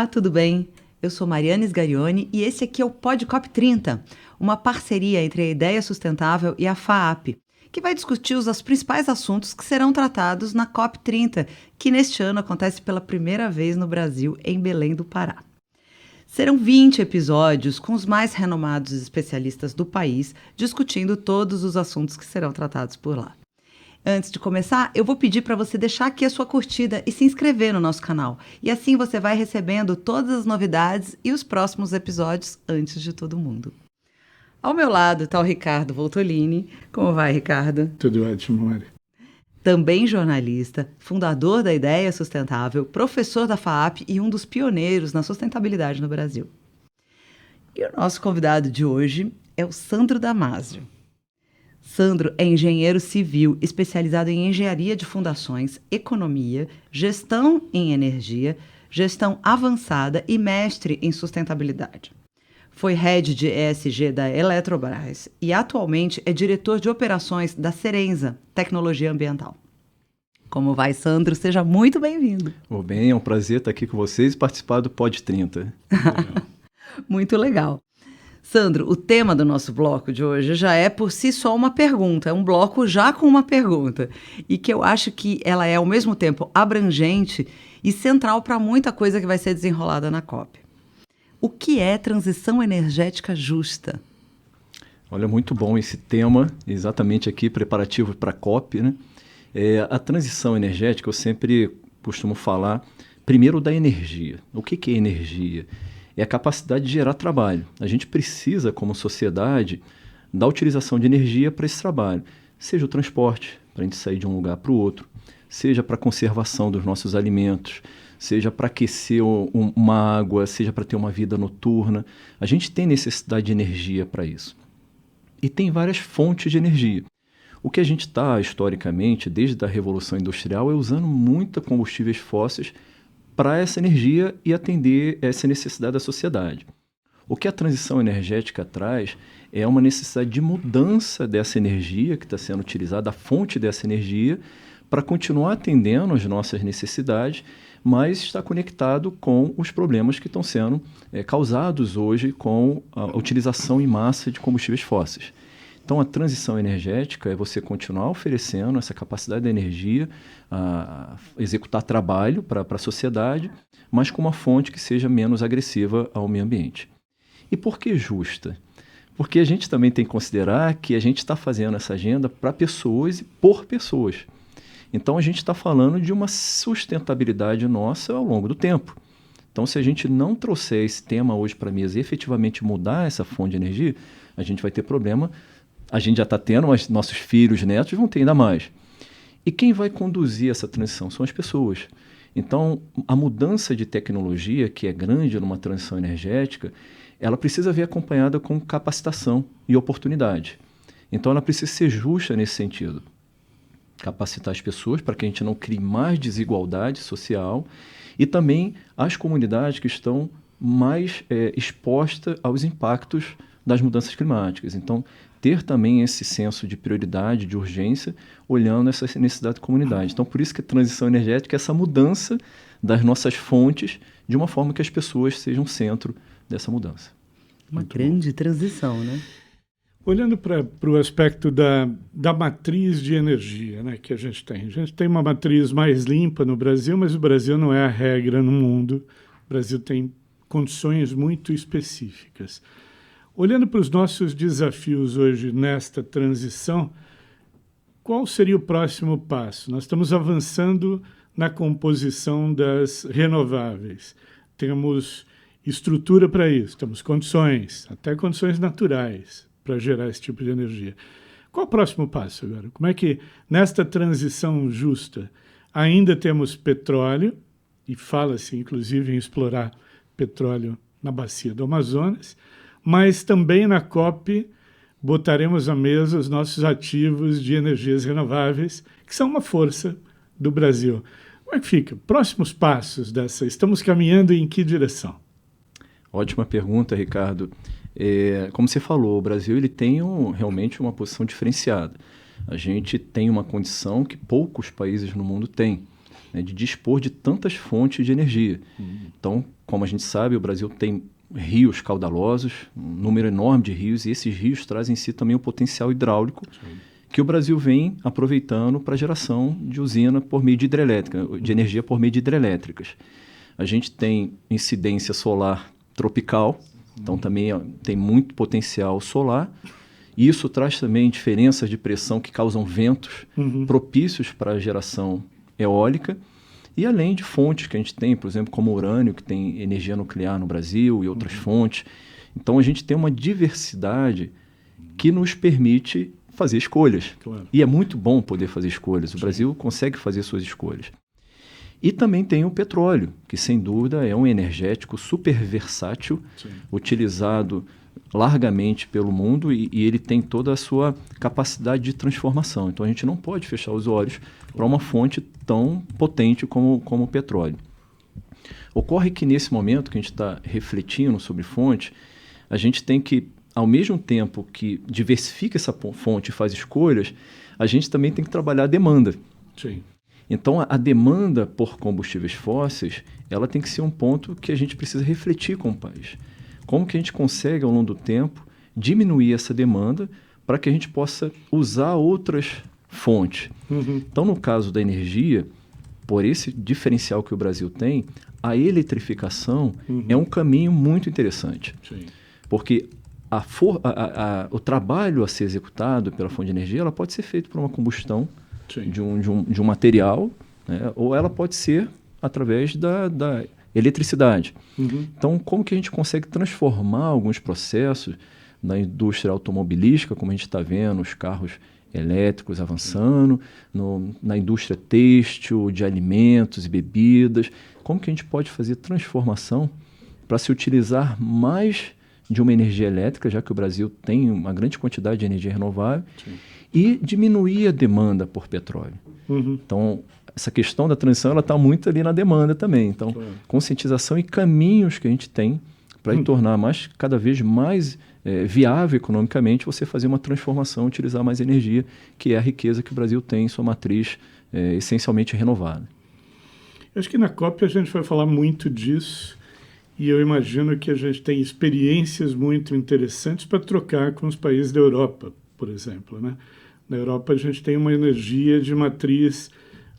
Olá, tudo bem? Eu sou Mariana Sgarioni e esse aqui é o Pod COP30, uma parceria entre a Ideia Sustentável e a FAAP, que vai discutir os principais assuntos que serão tratados na COP30, que neste ano acontece pela primeira vez no Brasil, em Belém do Pará. Serão 20 episódios com os mais renomados especialistas do país, discutindo todos os assuntos que serão tratados por lá. Antes de começar, eu vou pedir para você deixar aqui a sua curtida e se inscrever no nosso canal. E assim você vai recebendo todas as novidades e os próximos episódios antes de todo mundo. Ao meu lado está o Ricardo Voltolini. Como vai, Ricardo? Tudo ótimo, Mari. Também jornalista, fundador da Ideia Sustentável, professor da FAAP e um dos pioneiros na sustentabilidade no Brasil. E o nosso convidado de hoje é o Sandro Damasio. Sandro é engenheiro civil especializado em engenharia de fundações, economia, gestão em energia, gestão avançada e mestre em sustentabilidade. Foi head de ESG da Eletrobras e atualmente é diretor de operações da Serenza, tecnologia ambiental. Como vai, Sandro? Seja muito bem-vindo. Bem, é um prazer estar aqui com vocês e participar do Pod 30. Muito legal. Sandro, o tema do nosso bloco de hoje já é por si só uma pergunta, é um bloco já com uma pergunta, e que eu acho que ela é ao mesmo tempo abrangente e central para muita coisa que vai ser desenrolada na COP. O que é transição energética justa? Olha, muito bom esse tema, exatamente aqui, preparativo para a COP, né? A transição energética, eu sempre costumo falar primeiro da energia. O que é energia? É a capacidade de gerar trabalho. A gente precisa, como sociedade, da utilização de energia para esse trabalho. Seja o transporte, para a gente sair de um lugar para o outro, seja para a conservação dos nossos alimentos, seja para aquecer uma água, seja para ter uma vida noturna. A gente tem necessidade de energia para isso. E tem várias fontes de energia. O que a gente está, historicamente, desde a Revolução Industrial, é usando muito combustíveis fósseis para essa energia e atender essa necessidade da sociedade. O que a transição energética traz é uma necessidade de mudança dessa energia que está sendo utilizada, a fonte dessa energia, para continuar atendendo às nossas necessidades, mas está conectado com os problemas que estão sendo causados hoje com a utilização em massa de combustíveis fósseis. Então, a transição energética é você continuar oferecendo essa capacidade da energia, executar trabalho para a sociedade, mas com uma fonte que seja menos agressiva ao meio ambiente. E por que justa? Porque a gente também tem que considerar que a gente está fazendo essa agenda para pessoas e por pessoas. Então, a gente está falando de uma sustentabilidade nossa ao longo do tempo. Então, se a gente não trouxer esse tema hoje para a mesa e efetivamente mudar essa fonte de energia, a gente vai ter problema. A gente já está tendo, mas nossos filhos, netos vão ter ainda mais. E quem vai conduzir essa transição são as pessoas. Então, a mudança de tecnologia, que é grande numa transição energética, ela precisa vir acompanhada com capacitação e oportunidade. Então, ela precisa ser justa nesse sentido. Capacitar as pessoas para que a gente não crie mais desigualdade social e também as comunidades que estão mais expostas aos impactos das mudanças climáticas. Então, ter também esse senso de prioridade, de urgência, olhando essa necessidade da comunidade. Então, por isso que a transição energética é essa mudança das nossas fontes de uma forma que as pessoas sejam o centro dessa mudança. Uma grande transição, né? Olhando para o aspecto da matriz de energia, né, que a gente tem uma matriz mais limpa no Brasil, mas o Brasil não é a regra no mundo. O Brasil tem condições muito específicas. Olhando para os nossos desafios hoje nesta transição, qual seria o próximo passo? Nós estamos avançando na composição das renováveis. Temos estrutura para isso, temos condições, até condições naturais, para gerar esse tipo de energia. Qual o próximo passo agora? Como é que, nesta transição justa, ainda temos petróleo, e fala-se, inclusive, em explorar petróleo na bacia do Amazonas, mas também na COP botaremos à mesa os nossos ativos de energias renováveis, que são uma força do Brasil. Como é que fica? Próximos passos dessa? Estamos caminhando em que direção? Ótima pergunta, Ricardo. Como você falou, o Brasil ele tem realmente uma posição diferenciada. A gente tem uma condição que poucos países no mundo têm. né, de dispor de tantas fontes de energia. Então, como a gente sabe, o Brasil tem rios caudalosos, um número enorme de rios, e esses rios trazem em si também o potencial hidráulico que o Brasil vem aproveitando para a geração de usina por meio de hidrelétrica, de energia por meio de hidrelétricas. A gente tem incidência solar tropical, então também tem muito potencial solar. E isso traz também diferenças de pressão que causam ventos propícios para a geração eólica. E além de fontes que a gente tem, por exemplo, como o urânio, que tem energia nuclear no Brasil e outras fontes. Então, a gente tem uma diversidade que nos permite fazer escolhas. Claro. E é muito bom poder fazer escolhas. O Brasil consegue fazer suas escolhas. E também tem o petróleo, que, sem dúvida, é um energético super versátil, utilizado largamente pelo mundo e ele tem toda a sua capacidade de transformação. Então, a gente não pode fechar os olhos para uma fonte tão potente como o petróleo. Ocorre que, nesse momento que a gente está refletindo sobre fonte, a gente tem que, ao mesmo tempo que diversifica essa fonte e faz escolhas, a gente também tem que trabalhar a demanda. Sim. Então, a demanda por combustíveis fósseis, ela tem que ser um ponto que a gente precisa refletir com o país. Como que a gente consegue, ao longo do tempo, diminuir essa demanda para que a gente possa usar outras fontes. Então, no caso da energia, por esse diferencial que o Brasil tem, a eletrificação é um caminho muito interessante. Sim. Porque o trabalho a ser executado pela fonte de energia, ela pode ser feito por uma combustão de um material, né? Ou ela pode ser através da eletricidade. Então, como que a gente consegue transformar alguns processos na indústria automobilística, como a gente está vendo, os carros elétricos avançando, na indústria têxtil, de alimentos e bebidas, como que a gente pode fazer transformação para se utilizar mais de uma energia elétrica, já que o Brasil tem uma grande quantidade de energia renovável, e diminuir a demanda por petróleo. Então, essa questão da transição está muito ali na demanda também. Então, conscientização e caminhos que a gente tem para tornar cada vez mais viável economicamente você fazer uma transformação, utilizar mais energia, que é a riqueza que o Brasil tem em sua matriz essencialmente renovada. Eu acho que na COP a gente vai falar muito disso e eu imagino que a gente tem experiências muito interessantes para trocar com os países da Europa, por exemplo, né? Na Europa a gente tem uma energia de matriz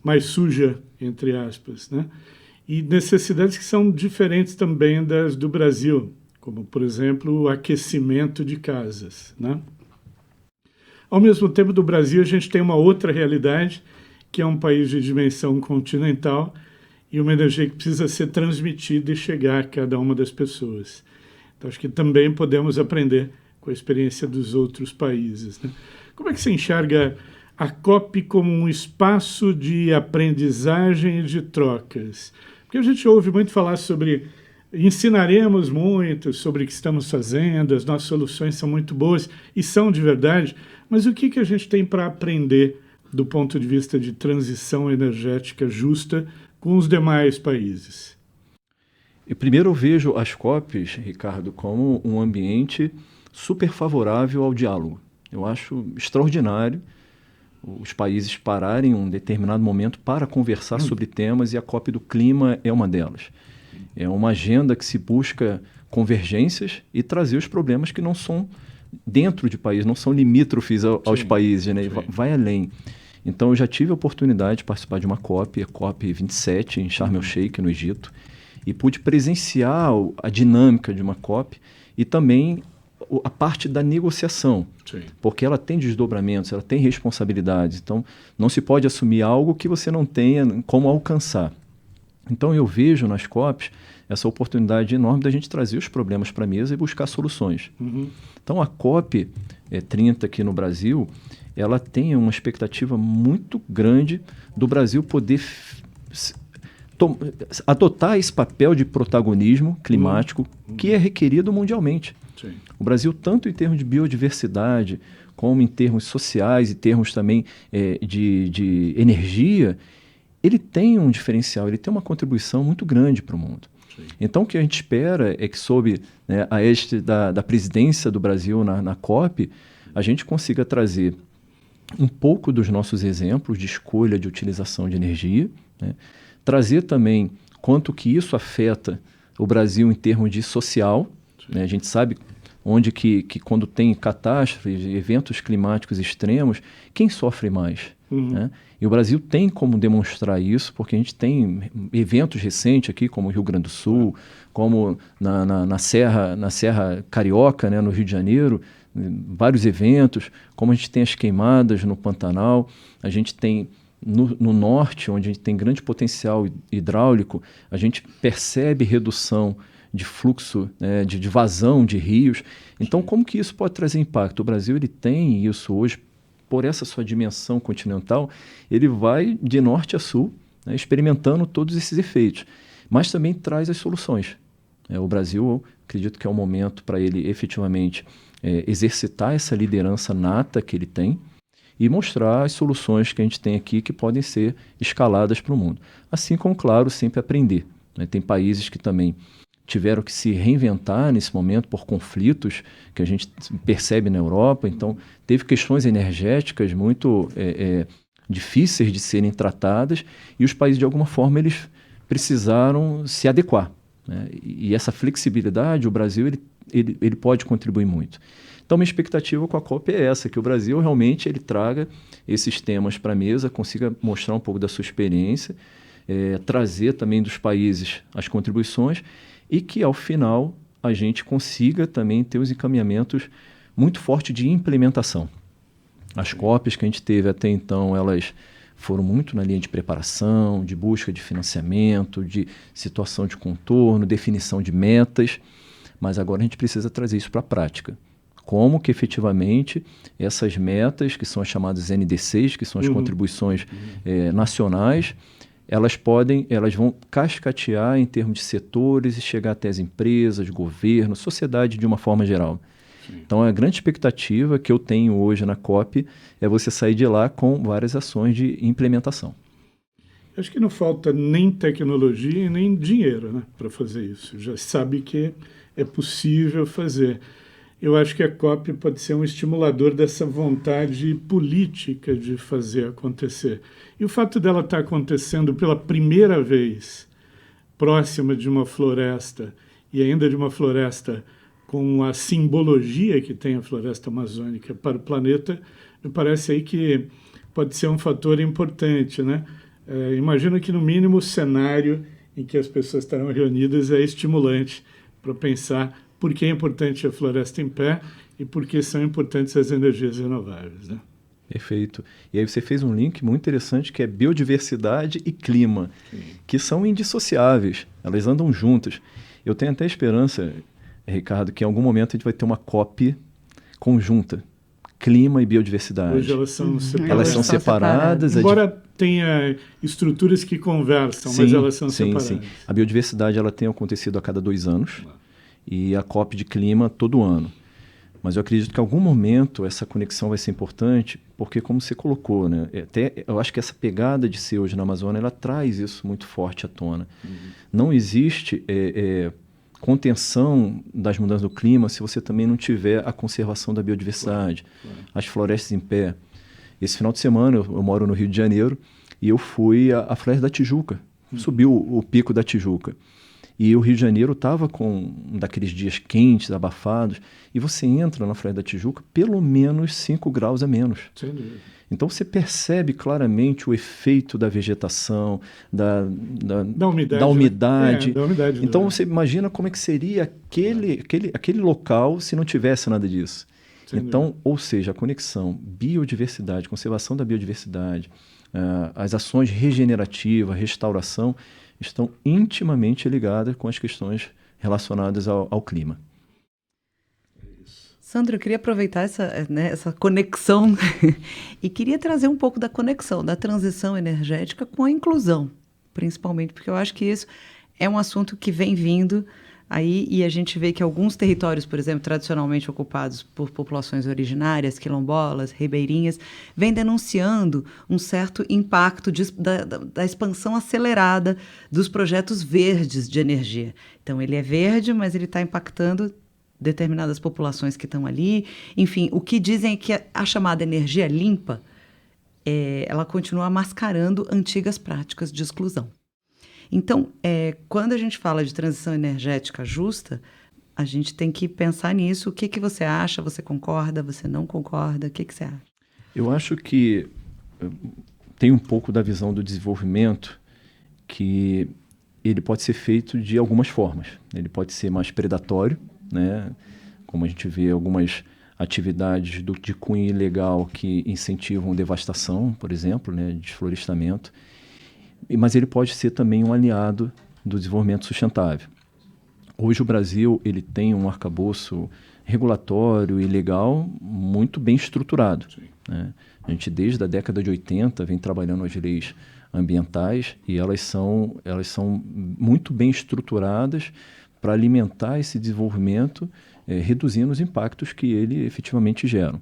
mais suja, entre aspas, né? E necessidades que são diferentes também das do Brasil, como, por exemplo, o aquecimento de casas, né? Ao mesmo tempo, do Brasil, a gente tem uma outra realidade, que é um país de dimensão continental e uma energia que precisa ser transmitida e chegar a cada uma das pessoas. Então, acho que também podemos aprender com a experiência dos outros países, né? Como é que você enxerga a COP como um espaço de aprendizagem e de trocas? Porque a gente ouve muito falar sobre ensinaremos muito sobre o que estamos fazendo, as nossas soluções são muito boas e são de verdade, mas o que a gente tem para aprender do ponto de vista de transição energética justa com os demais países? E primeiro eu vejo as COPs, Ricardo, como um ambiente super favorável ao diálogo. Eu acho extraordinário os países pararem em um determinado momento para conversar sobre temas, e a COP do clima é uma delas. É uma agenda que se busca convergências e trazer os problemas que não são dentro de país, não são limítrofes aos países, né? Vai além. Então, eu já tive a oportunidade de participar de uma COP, a COP 27, em Sharm el-Sheikh, no Egito, e pude presenciar a dinâmica de uma COP e também a parte da negociação, porque ela tem desdobramentos, ela tem responsabilidades. Então, não se pode assumir algo que você não tenha como alcançar. Então, eu vejo nas COPs essa oportunidade enorme da gente trazer os problemas para a mesa e buscar soluções. Então, a COP 30 aqui no Brasil, ela tem uma expectativa muito grande do Brasil poder adotar esse papel de protagonismo climático que é requerido mundialmente. O Brasil, tanto em termos de biodiversidade, como em termos sociais e termos também de energia, ele tem um diferencial, ele tem uma contribuição muito grande para o mundo. Então, o que a gente espera é que, sob a égide da presidência do Brasil na COP, a gente consiga trazer um pouco dos nossos exemplos de escolha de utilização de energia, né? Trazer também quanto que isso afeta o Brasil em termos de social, né? A gente sabe onde que quando tem catástrofes, eventos climáticos extremos, quem sofre mais? Né? E o Brasil tem como demonstrar isso, porque a gente tem eventos recentes aqui, como o Rio Grande do Sul, como na Serra Carioca, né, no Rio de Janeiro, vários eventos, como a gente tem as queimadas no Pantanal, a gente tem no norte, onde a gente tem grande potencial hidráulico, a gente percebe redução de fluxo, né, de vazão de rios. Então, como que isso pode trazer impacto? O Brasil ele tem isso hoje, por essa sua dimensão continental, ele vai de norte a sul, né, experimentando todos esses efeitos, mas também traz as soluções. O Brasil, eu acredito que é o momento para ele efetivamente exercitar essa liderança nata que ele tem e mostrar as soluções que a gente tem aqui que podem ser escaladas para o mundo. Assim como, claro, sempre aprender, né? Tem países que também tiveram que se reinventar nesse momento por conflitos que a gente percebe na Europa. Então, teve questões energéticas muito difíceis de serem tratadas e os países, de alguma forma, eles precisaram se adequar, né? E essa flexibilidade, o Brasil, ele pode contribuir muito. Então, minha expectativa com a COP é essa, que o Brasil realmente ele traga esses temas para a mesa, consiga mostrar um pouco da sua experiência, trazer também dos países as contribuições e que, ao final, a gente consiga também ter os encaminhamentos muito fortes de implementação. As COPs que a gente teve até então, elas foram muito na linha de preparação, de busca de financiamento, de situação de contorno, definição de metas, mas agora a gente precisa trazer isso para a prática. Como que efetivamente essas metas, que são as chamadas NDCs, que são as contribuições nacionais, elas vão cascatear em termos de setores e chegar até as empresas, governo, sociedade de uma forma geral. Sim. Então, a grande expectativa que eu tenho hoje na COP é você sair de lá com várias ações de implementação. Acho que não falta nem tecnologia e nem dinheiro, né, para fazer isso. Já sabe que é possível fazer. Eu acho que a COP pode ser um estimulador dessa vontade política de fazer acontecer. E o fato dela estar acontecendo pela primeira vez próxima de uma floresta, e ainda de uma floresta com a simbologia que tem a floresta amazônica para o planeta, me parece aí que pode ser um fator importante, né? Imagino que, no mínimo, o cenário em que as pessoas estarão reunidas é estimulante para pensar por que é importante a floresta em pé e por que são importantes as energias renováveis, né? Perfeito. E aí você fez um link muito interessante que é biodiversidade e clima, que são indissociáveis, elas andam juntas. Eu tenho até esperança, Ricardo, que em algum momento a gente vai ter uma COP conjunta, clima e biodiversidade. Hoje elas são separadas. Elas são separadas. Embora tenha estruturas que conversam, mas elas são separadas. Sim. A biodiversidade ela tem acontecido a cada 2 anos e a COP de clima todo ano. Mas eu acredito que em algum momento essa conexão vai ser importante, porque como você colocou, né, eu acho que essa pegada de ser hoje na Amazônia, ela traz isso muito forte à tona. Não existe contenção das mudanças do clima se você também não tiver a conservação da biodiversidade, as florestas em pé. Esse final de semana, eu moro no Rio de Janeiro, e eu fui à Floresta da Tijuca, subi o Pico da Tijuca. E o Rio de Janeiro estava com daqueles dias quentes, abafados, e você entra na Floresta da Tijuca pelo menos 5 graus a menos. Sem dúvida. Então você percebe claramente o efeito da vegetação, da umidade. Da umidade. Então você imagina como é que seria aquele local se não tivesse nada disso. Então, ou seja, a conexão biodiversidade, conservação da biodiversidade, as ações regenerativas, restauração, estão intimamente ligadas com as questões relacionadas ao clima. Sandro, eu queria aproveitar essa conexão e queria trazer um pouco da conexão da transição energética com a inclusão, principalmente, porque eu acho que isso é um assunto que vem vindo aí e a gente vê que alguns territórios, por exemplo, tradicionalmente ocupados por populações originárias, quilombolas, ribeirinhas, vêm denunciando um certo impacto da expansão acelerada dos projetos verdes de energia. Então, ele é verde, mas ele está impactando determinadas populações que estão ali. Enfim, o que dizem é que a chamada energia limpa ela continua mascarando antigas práticas de exclusão. Então, quando a gente fala de transição energética justa, a gente tem que pensar nisso. O que você acha? Você concorda? Você não concorda? O que você acha? Eu acho que tem um pouco da visão do desenvolvimento que ele pode ser feito de algumas formas. Ele pode ser mais predatório, né? Como a gente vê algumas atividades de cunho ilegal que incentivam devastação, por exemplo, né? Desflorestamento. Mas ele pode ser também um aliado do desenvolvimento sustentável. Hoje o Brasil ele tem um arcabouço regulatório e legal muito bem estruturado, né? A gente desde a década de 80 vem trabalhando as leis ambientais e elas são muito bem estruturadas para alimentar esse desenvolvimento, reduzindo os impactos que ele efetivamente gera.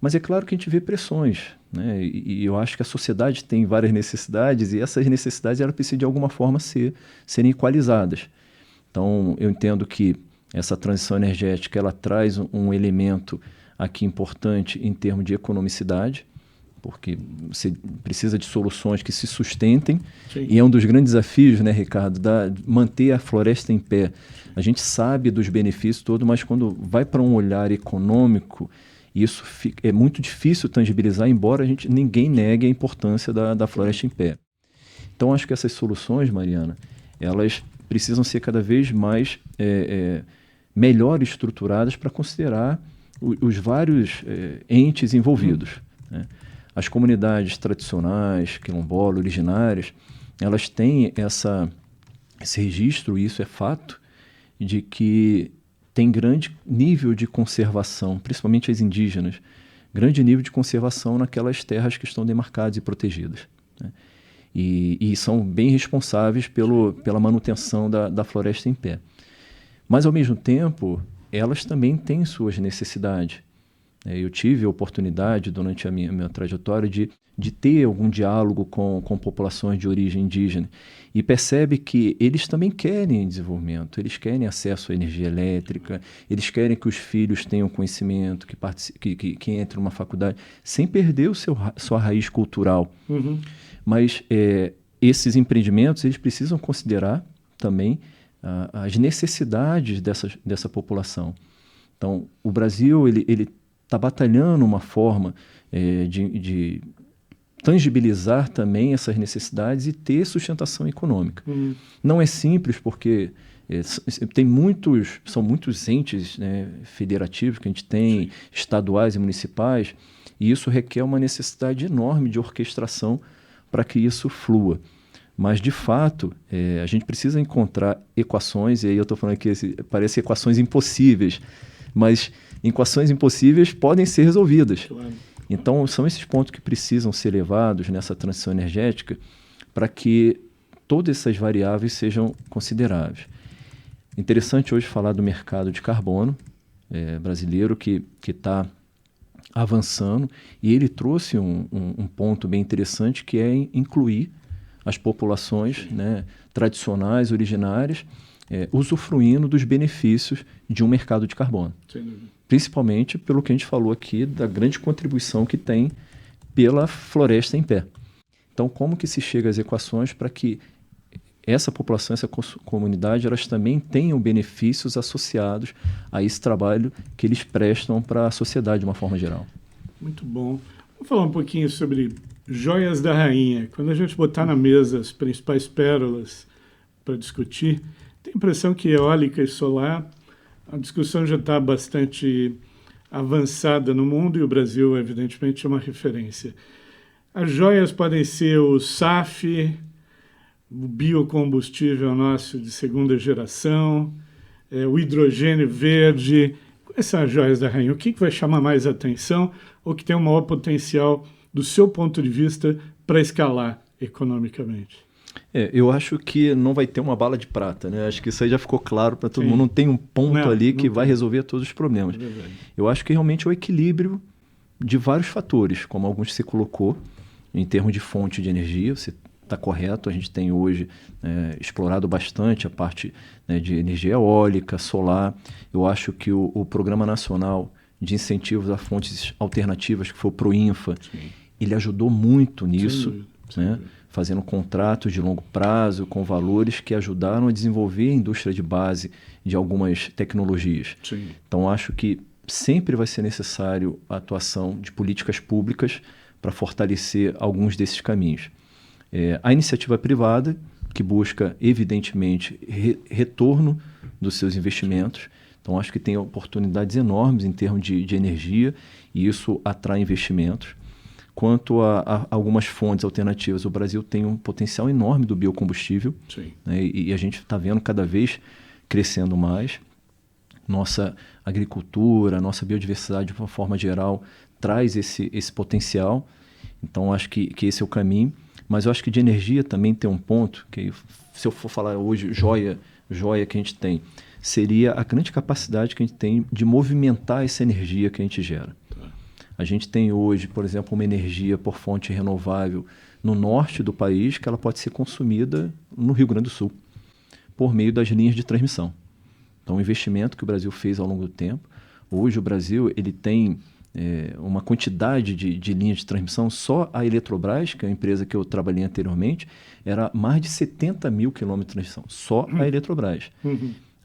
Mas é claro que a gente vê pressões, né? E eu acho que a sociedade tem várias necessidades e essas necessidades elas precisam de alguma forma serem equalizadas. Então, eu entendo que essa transição energética ela traz um elemento aqui importante em termos de economicidade, porque você precisa de soluções que se sustentem. Sim. E é um dos grandes desafios, né, Ricardo, manter a floresta em pé. A gente sabe dos benefícios todos, mas quando vai para um olhar econômico, isso é muito difícil tangibilizar, embora ninguém negue a importância da floresta em pé. Então, acho que essas soluções, Mariana, elas precisam ser cada vez mais melhor estruturadas para considerar os vários entes envolvidos, né? As comunidades tradicionais, quilombolas, originárias, elas têm esse registro, e isso é fato, de que tem grande nível de conservação, principalmente as indígenas, grande nível de conservação naquelas terras que estão demarcadas e protegidas, né? E são bem responsáveis pela manutenção da floresta em pé. Mas, ao mesmo tempo, elas também têm suas necessidades. Eu tive a oportunidade, durante a minha trajetória, de ter algum diálogo com populações de origem indígena e percebe que eles também querem desenvolvimento, eles querem acesso à energia elétrica, eles querem que os filhos tenham conhecimento, que entrem numa faculdade, sem perder sua raiz cultural. Uhum. Mas esses empreendimentos eles precisam considerar também as necessidades dessa população. Então, o Brasil ele está batalhando uma forma de tangibilizar também essas necessidades e ter sustentação econômica. Não é simples porque são muitos entes, né, federativos que a gente tem, estaduais e municipais, e isso requer uma necessidade enorme de orquestração para que isso flua. Mas, de fato, a gente precisa encontrar equações, e aí eu estou falando aqui, parece equações impossíveis, mas equações impossíveis podem ser resolvidas. Claro. Então, são esses pontos que precisam ser levados nessa transição energética para que todas essas variáveis sejam consideráveis. Interessante hoje falar do mercado de carbono brasileiro que está avançando, e ele trouxe um ponto bem interessante, que é incluir as populações, né, tradicionais, originárias, usufruindo dos benefícios de um mercado de carbono. Sim. Principalmente pelo que a gente falou aqui, da grande contribuição que tem pela floresta em pé. Então, como que se chega às equações para que essa população, essa comunidade, elas também tenham benefícios associados a esse trabalho que eles prestam para a sociedade de uma forma geral? Muito bom. Vamos falar um pouquinho sobre joias da rainha. Quando a gente botar na mesa as principais pérolas para discutir, tem a impressão que eólica e solar, a discussão já está bastante avançada no mundo e o Brasil, evidentemente, é uma referência. As joias podem ser o SAF, o biocombustível nosso de segunda geração, o hidrogênio verde. Quais são as joias da rainha? O que vai chamar mais atenção ou que tem o maior potencial, do seu ponto de vista, para escalar economicamente? Eu acho que não vai ter uma bala de prata, né? Acho que isso aí já ficou claro para todo mundo. Não tem um ponto ali que vai resolver todos os problemas. Eu acho que realmente é o equilíbrio de vários fatores, como alguns você colocou, em termos de fonte de energia. Você está correto, a gente tem hoje explorado bastante a parte, né, de energia eólica, solar. Eu acho que o Programa Nacional de Incentivos a Fontes Alternativas, que foi o PROINFA, ele ajudou muito nisso, Sem né? dúvida. Fazendo contratos de longo prazo com valores que ajudaram a desenvolver a indústria de base de algumas tecnologias. Sim. Então, acho que sempre vai ser necessário a atuação de políticas públicas para fortalecer alguns desses caminhos. A iniciativa privada, que busca, evidentemente, retorno dos seus investimentos. Então, acho que tem oportunidades enormes em termos de energia e isso atrai investimentos. Quanto a algumas fontes alternativas, o Brasil tem um potencial enorme do biocombustível, Sim. né, e a gente está vendo cada vez crescendo mais. Nossa agricultura, nossa biodiversidade, de uma forma geral, traz esse potencial. Então, acho que esse é o caminho. Mas eu acho que de energia também tem um ponto, que se eu for falar hoje, joia que a gente tem, seria a grande capacidade que a gente tem de movimentar essa energia que a gente gera. A gente tem hoje, por exemplo, uma energia por fonte renovável no norte do país que ela pode ser consumida no Rio Grande do Sul, por meio das linhas de transmissão. Então, o investimento que o Brasil fez ao longo do tempo, hoje o Brasil ele tem uma quantidade de linhas de transmissão, só a Eletrobras, que é a empresa que eu trabalhei anteriormente, era mais de 70 mil quilômetros de transmissão, só a Eletrobras.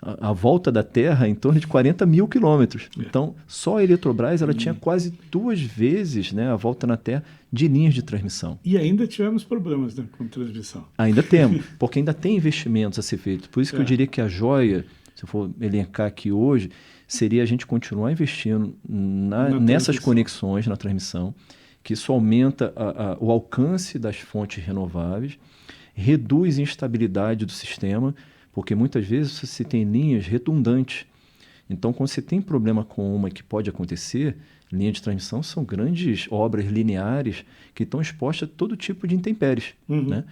A volta da Terra é em torno de 40 mil quilômetros. Então, só a Eletrobras ela tinha quase 2 vezes, né, a volta na Terra de linhas de transmissão. E ainda tivemos problemas, né, com transmissão. Ainda temos, porque ainda tem investimentos a ser feitos. Por isso que eu diria que a joia, se eu for elencar aqui hoje, seria a gente continuar investindo nessas conexões na transmissão, que isso aumenta o alcance das fontes renováveis, reduz a instabilidade do sistema, porque muitas vezes você tem linhas redundantes. Então, quando você tem problema com uma que pode acontecer, linha de transmissão são grandes obras lineares que estão expostas a todo tipo de intempéries. Né?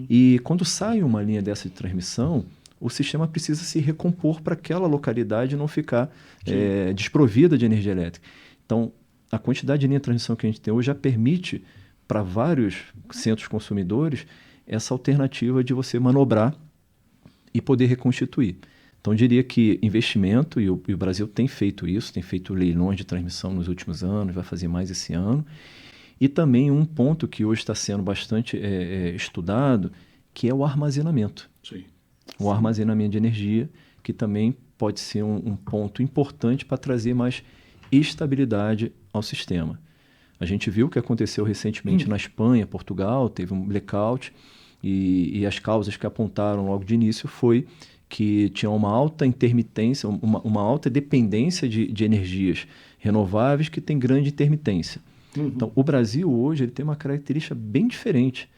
E quando sai uma linha dessa de transmissão, o sistema precisa se recompor para aquela localidade não ficar desprovida de energia elétrica. Então, a quantidade de linha de transmissão que a gente tem hoje já permite para vários centros consumidores essa alternativa de você manobrar e poder reconstituir. Então, eu diria que investimento, e o Brasil tem feito isso, tem feito leilões de transmissão nos últimos anos, vai fazer mais esse ano. E também um ponto que hoje está sendo bastante estudado, que é o armazenamento. Sim. O armazenamento de energia, que também pode ser um ponto importante para trazer mais estabilidade ao sistema. A gente viu o que aconteceu recentemente na Espanha, Portugal, teve um blackout, e as causas que apontaram logo de início foi que tinha uma alta intermitência, uma alta dependência de energias renováveis que tem grande intermitência. Então, o Brasil hoje ele tem uma característica bem diferente,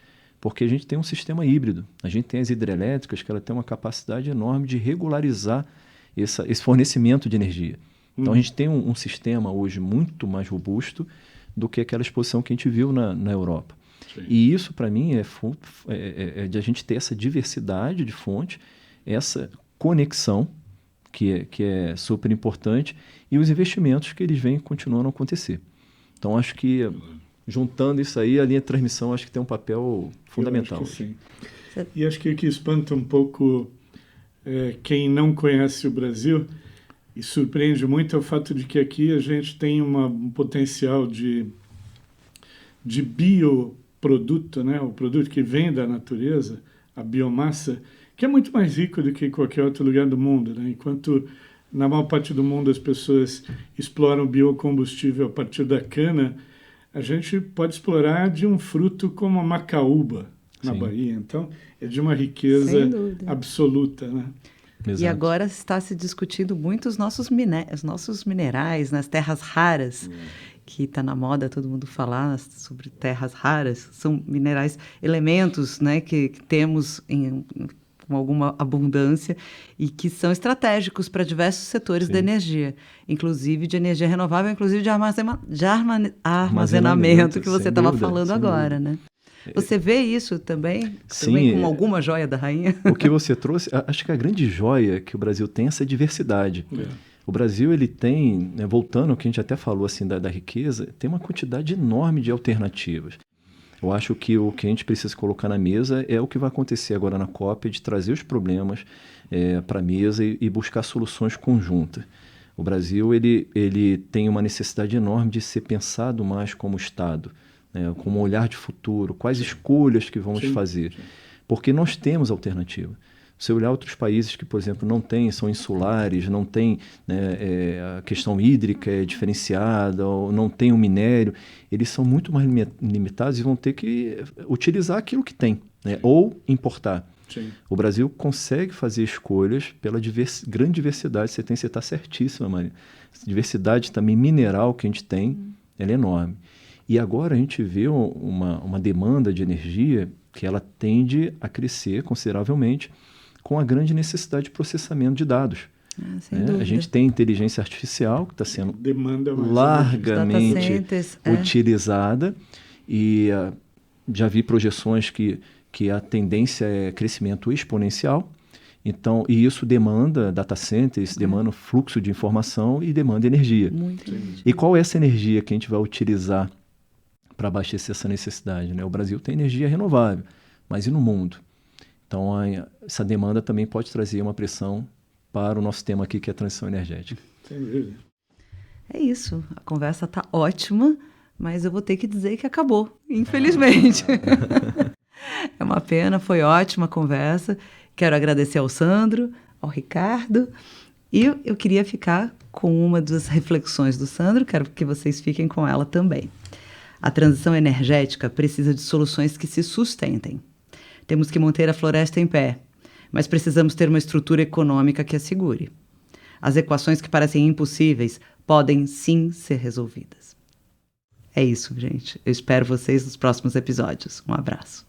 porque a gente tem um sistema híbrido. A gente tem as hidrelétricas que ela tem uma capacidade enorme de regularizar esse fornecimento de energia. Então, a gente tem um sistema hoje muito mais robusto do que aquela exposição que a gente viu na Europa. Sim. E isso, para mim, é de a gente ter essa diversidade de fontes, essa conexão, que é super importante, e os investimentos que eles vêm continuando a acontecer. Então, acho que, juntando isso aí, a linha de transmissão acho que tem um papel fundamental. Eu acho que sim. E acho que o que espanta um pouco quem não conhece o Brasil e surpreende muito é o fato de que aqui a gente tem um potencial de bioproduto, né? O produto que vem da natureza, a biomassa, que é muito mais rico do que qualquer outro lugar do mundo, né? Enquanto na maior parte do mundo as pessoas exploram biocombustível a partir da cana, a gente pode explorar de um fruto como a macaúba na Sim. Bahia. Então, é de uma riqueza absoluta, né? Exato. E agora está se discutindo muito os nossos minerais nas terras raras, que está na moda todo mundo falar sobre terras raras. São minerais, elementos, né, que temos com alguma abundância e que são estratégicos para diversos setores da energia, inclusive de energia renovável, inclusive de armazenamento que você estava falando agora, né? Você vê isso também? Sim, também com alguma joia da rainha? O que você trouxe, acho que a grande joia que o Brasil tem é essa diversidade. O Brasil, ele tem, né, voltando ao que a gente até falou assim, da riqueza, tem uma quantidade enorme de alternativas. Eu acho que o que a gente precisa colocar na mesa é o que vai acontecer agora na COP, de trazer os problemas para a mesa e buscar soluções conjuntas. O Brasil ele tem uma necessidade enorme de ser pensado mais como Estado, né, com um olhar de futuro, quais escolhas que vamos fazer. Sim. Porque nós temos alternativa. Se olhar outros países que, por exemplo, não têm, são insulares, não tem, né, a questão hídrica é diferenciada, ou não tem o minério, eles são muito mais limitados e vão ter que utilizar aquilo que tem, né, ou importar. Sim. O Brasil consegue fazer escolhas pela grande diversidade. Você está certíssima, Maria. Essa diversidade também mineral que a gente tem, ela é enorme. E agora a gente vê uma demanda de energia que ela tende a crescer consideravelmente com a grande necessidade de processamento de dados. Sem dúvida. A gente tem inteligência artificial que está sendo Demanda mais largamente utilizada e já vi projeções que a tendência é crescimento exponencial. Então, e isso demanda data centers, demanda fluxo de informação e demanda energia. Muito energia. E qual é essa energia que a gente vai utilizar para abastecer essa necessidade, né? O Brasil tem energia renovável, mas e no mundo? Então, essa demanda também pode trazer uma pressão para o nosso tema aqui, que é a transição energética. Sem dúvida. É isso. A conversa está ótima, mas eu vou ter que dizer que acabou, infelizmente. É uma pena, foi ótima a conversa. Quero agradecer ao Sandro, ao Ricardo, e eu queria ficar com uma das reflexões do Sandro, quero que vocês fiquem com ela também. A transição energética precisa de soluções que se sustentem. Temos que manter a floresta em pé, mas precisamos ter uma estrutura econômica que a segure. As equações que parecem impossíveis podem sim ser resolvidas. É isso, gente. Eu espero vocês nos próximos episódios. Um abraço.